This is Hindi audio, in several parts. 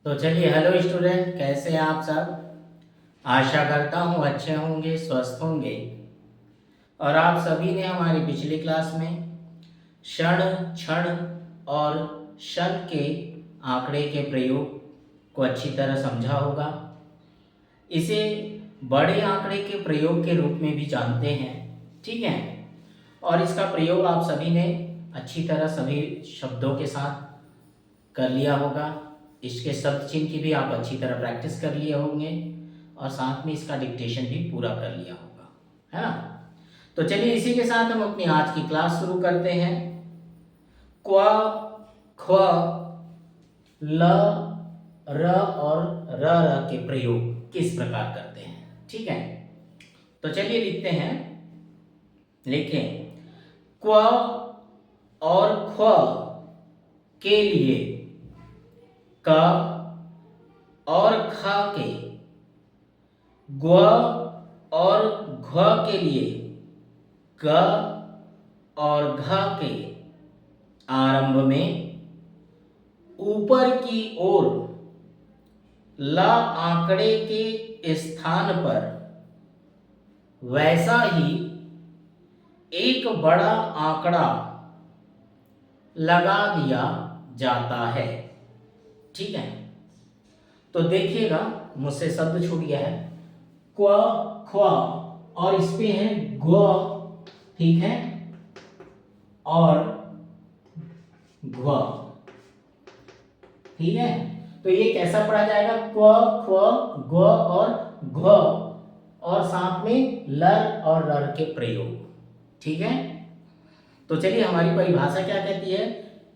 तो चलिए, हेलो स्टूडेंट, कैसे हैं आप सब। आशा करता हूँ अच्छे होंगे, स्वस्थ होंगे। और आप सभी ने हमारी पिछली क्लास में क्षण, क्षण और शन के आंकड़े के प्रयोग को अच्छी तरह समझा होगा। इसे बड़े आंकड़े के प्रयोग के रूप में भी जानते हैं, ठीक है। और इसका प्रयोग आप सभी ने अच्छी तरह सभी शब्दों के साथ कर लिया होगा। इसके शब्द चिन्ह की भी आप अच्छी तरह प्रैक्टिस कर लिए होंगे और साथ में इसका डिक्टेशन भी पूरा कर लिया होगा, है ना। तो चलिए, इसी के साथ हम अपनी आज की क्लास शुरू करते हैं। क्व, ख्व, ल, र और र के प्रयोग किस प्रकार करते हैं, ठीक है। तो चलिए लिखते हैं। लिखें, क्व और ख्व के लिए क और ख के, ग्व और घ्व के लिए ग और घ के आरंभ में ऊपर की ओर ल आंकड़े के स्थान पर वैसा ही एक बड़ा आंकड़ा लगा दिया जाता है, ठीक है। तो देखिएगा, मुझसे शब्द छूट गया है। क्व, ख्व और इस पे है ग्व, ठीक है, और घ्व, ठीक है। तो ये कैसा पढ़ा जाएगा? क्व, ख्व, ग्व और घ्व और साथ में लर और रर के प्रयोग, ठीक है। तो चलिए, हमारी परिभाषा क्या कहती है?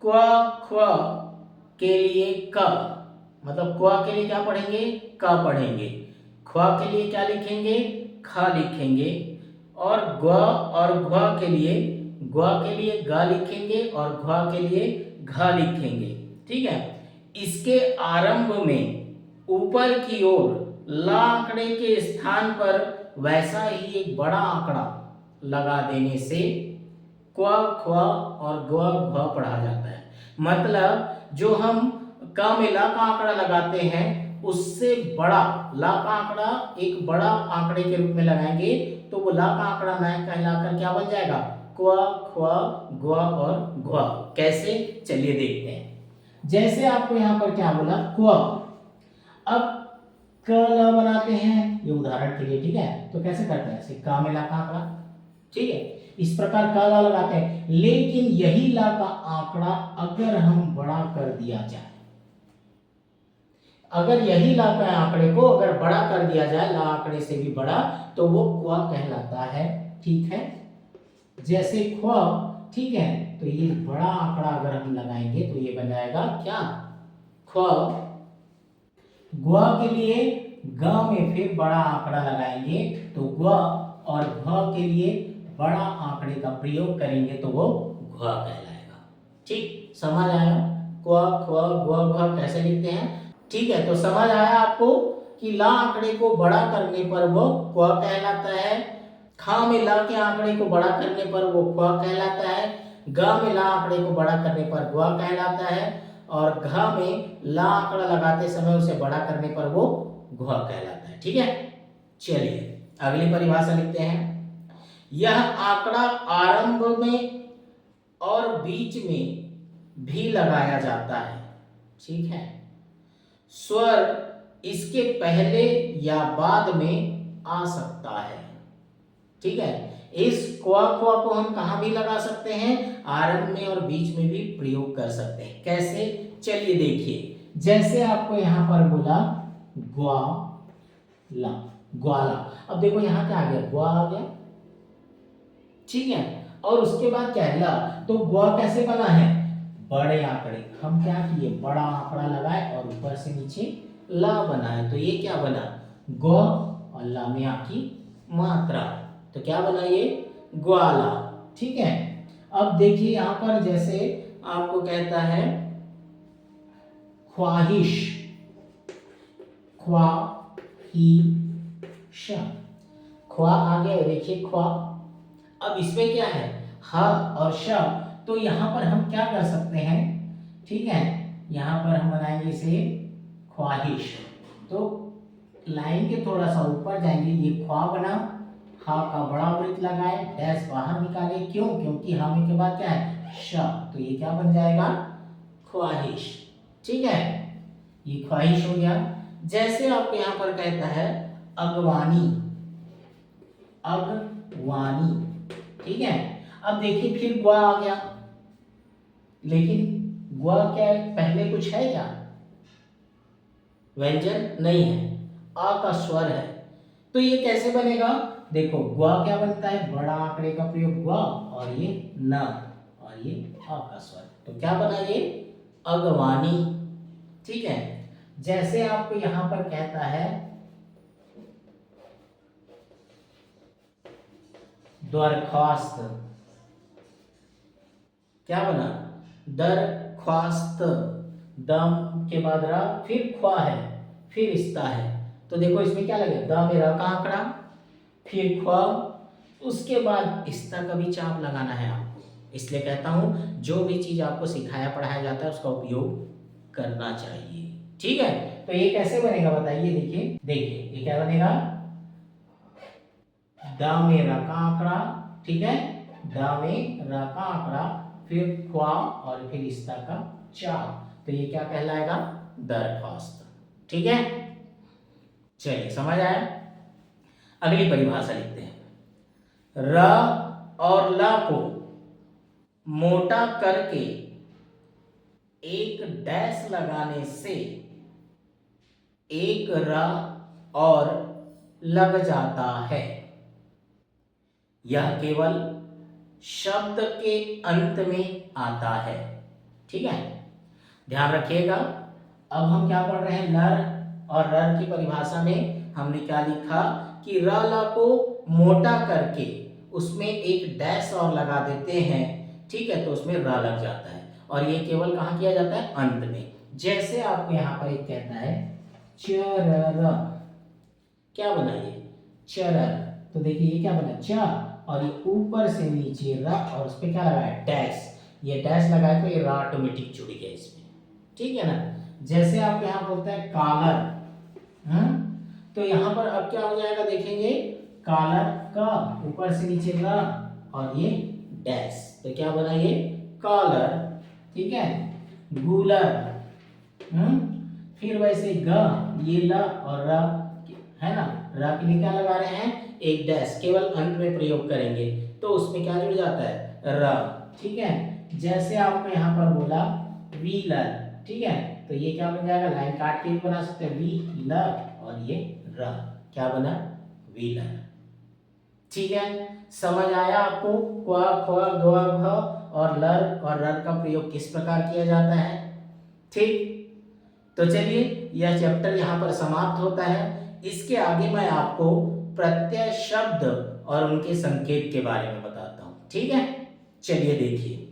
क्व, ख्व के लिए क, मतलब क्व के लिए क्या पढ़ेंगे? क पढ़ेंगे। ख्व के लिए क्या लिखेंगे? ख लिखेंगे। और ग्व और घ्व के लिए, ग्व के लिए ग लिखेंगे और घ्व के लिए घ लिखेंगे, ठीक है। इसके आरंभ में ऊपर की ओर ल आंकड़े के स्थान पर वैसा ही एक बड़ा आंकड़ा लगा देने से क्व, ख्व और ग्व, घ्व पढ़ा जाता है। मतलब जो हम क में ला का आंकड़ा लगाते हैं उससे बड़ा ला का आंकड़ा एक बड़ा आंकड़े के रूप में लगाएंगे तो वो ला का आंकड़ा न कहलाकर क्या बन जाएगा? क्व, ख्व, ग्व और घ्व। कैसे? चलिए देखते हैं। जैसे आपको यहाँ पर क्या बोला? क्व। अब क ल बनाते हैं, ये उदाहरण के लिए, ठीक है। तो कैसे करते हैं? ऐसे क में ला का आंकड़ा, ठीक है, इस प्रकार का ला लगाते हैं। लेकिन यही ला का आंकड़ा अगर हम बड़ा कर दिया जाए, अगर यही ला का आंकड़े को अगर बड़ा कर दिया जाए, ला आंकड़े से भी बड़ा, तो वो क्व कहलाता है, ठीक है। जैसे क्व, ठीक है, तो ये बड़ा आंकड़ा अगर हम लगाएंगे तो ये बन जाएगा क्या? क्व। ग्व के लिए ग में फिर बड़ा आंकड़ा लगाएंगे तो ग्व, और घ के लिए बड़ा आंकड़े का प्रयोग करेंगे तो वो घ्व कहलाएगा, ठीक। समझ आया? क्व, ख्व, ग्व, घ कैसे लिखते हैं, ठीक है। तो समझ आया आपको कि ला आंकड़े को बड़ा करने पर वो क्व कहलाता है, ख में ला के आंकड़े को बड़ा करने पर वो क्व कहलाता है, ग में ला आंकड़े को बड़ा करने पर ग्व कहलाता है, और घ में ला आंकड़ा लगाते समय उसे बड़ा करने पर वो घ्व कहलाता है, ठीक है। चलिए अगली परिभाषा लिखते हैं। यह आंकड़ा आरंभ में और बीच में भी लगाया जाता है, ठीक है। स्वर इसके पहले या बाद में आ सकता है, ठीक है। इस क्व, ख्व को हम कहां भी लगा सकते हैं? आरंभ में और बीच में भी प्रयोग कर सकते हैं। कैसे? चलिए देखिए, जैसे आपको यहां पर बोला ग्वाला, ग्वाला। अब देखो यहां क्या आ गया? ग्वा आ गया, ठीक है। और उसके बाद क्या है? ला। तो ग्वा कैसे बना है? बड़े आंकड़े, हम क्या किए? बड़ा आंकड़ा लगाए और ऊपर से नीचे ला बना है, तो ये क्या बना? ग्व और ला में आपकी मात्रा, तो क्या बना ये? ग्वाला, ठीक है। अब देखिए यहां पर जैसे आपको कहता है ख्वाहिश, ख्वा ही श, ख्वा आ गया, देखिए ख्वा। अब इसमें क्या है? ह और श, तो यहां पर हम क्या कर सकते हैं, ठीक है। यहां पर हम बनाएंगे इसे ख्वाहिश। तो लाइन के थोड़ा सा ऊपर जाएंगे, ये ख्वा बना, हा का बड़ा वृत्त लगाए, डैश बाहर निकाले, क्यों? क्योंकि हामी के बाद क्या है? श, तो ये क्या बन जाएगा? ख्वाहिश। ठीक है, ये ख्वाहिश हो गया। जैसे आपको यहाँ पर कहता है अगवानी, अगवानी, ठीक है। अब देखिए फिर ग्वा आ गया, लेकिन ग्वा क्या है? पहले कुछ है क्या? व्यंजन नहीं है, आ का स्वर है। तो ये कैसे बनेगा? देखो ग्वा क्या बनता है? बड़ा आंकड़े का प्रयोग ग्वा, और ये न, और ये आ का स्वर, तो क्या बना ये? अगवानी। ठीक है। जैसे आपको यहां पर कहता है दरख्वास्त, क्या बना? दरख्वास्त, दम के बाद रा, फिर ख्वा है, फिर इस्ता है। तो देखो इसमें क्या लगे? द में र का आंकड़ा, फिर ख्वा, उसके बाद इस्ता का भी चाप लगाना है आपको। इसलिए कहता हूं जो भी चीज आपको सिखाया पढ़ाया जाता है उसका उपयोग करना चाहिए। ठीक है, तो ये कैसे बनेगा बताइए? देखिए देखिए ये क्या बनेगा? द में र का आंकड़ा, ठीक है, द में र का आंकड़ा, फिर ख्वा और फिर इस्ता का चाप, तो ये क्या कहलाएगा? दरख्वास्त। ठीक है, चलिए समझ आया। अगली परिभाषा लिखते हैं। र और ल को मोटा करके एक डैश लगाने से एक र और लग जाता है। यह केवल शब्द के अंत में आता है। ठीक है, ध्यान रखिएगा। अब हम क्या पढ़ रहे हैं? नर और रर की परिभाषा में हमने क्या लिखा कि र ल को मोटा करके उसमें एक डैश और लगा देते हैं। ठीक है, तो उसमें र लग जाता है, और ये केवल कहाँ किया जाता है? अंत में। जैसे आपको यहाँ पर एक कहता है चरर, क्या बना ये? चरर। तो देखिए ये क्या बना? च, और ये ऊपर से नीचे र, और उस पर क्या लगाया? डैश। ये डैश लगाए तो ये र ऑटोमेटिक जुड़ गया इसमें। ठीक है ना। जैसे आप यहाँ बोलते हैं कालर, तो यहाँ पर अब क्या हो जाएगा? देखेंगे कालर का, ऊपर से नीचे र, और ये डैश, तो क्या बना ये? कालर। ठीक है, गूलर, फिर वैसे ग, ये ल और र है ना, र के लिए क्या लगा रहे हैं? एक डैश, केवल अंत में प्रयोग करेंगे तो उसमें क्या जुड़ जाता है? र। ठीक है, जैसे आपने यहाँ पर बोला व्हीलर, ठीक है, तो ये क्या बन जाएगा? लाइन काट के भी बना सकते हैं, वी ल और ये र, क्या बना? व्हीलर। ठीक है, समझ आया आपको? क्वा, ख्वा, ग्वा, घ और लर और रर का प्रयोग किस प्रकार किया जाता है? ठीक, तो चलिए यह चैप्टर यहाँ पर समाप्त होता है। इसके आगे मैं आपको प्रत्यय शब्द और उनके संकेत के बारे में बताता हूँ। ठीक है, चलिए देखिए।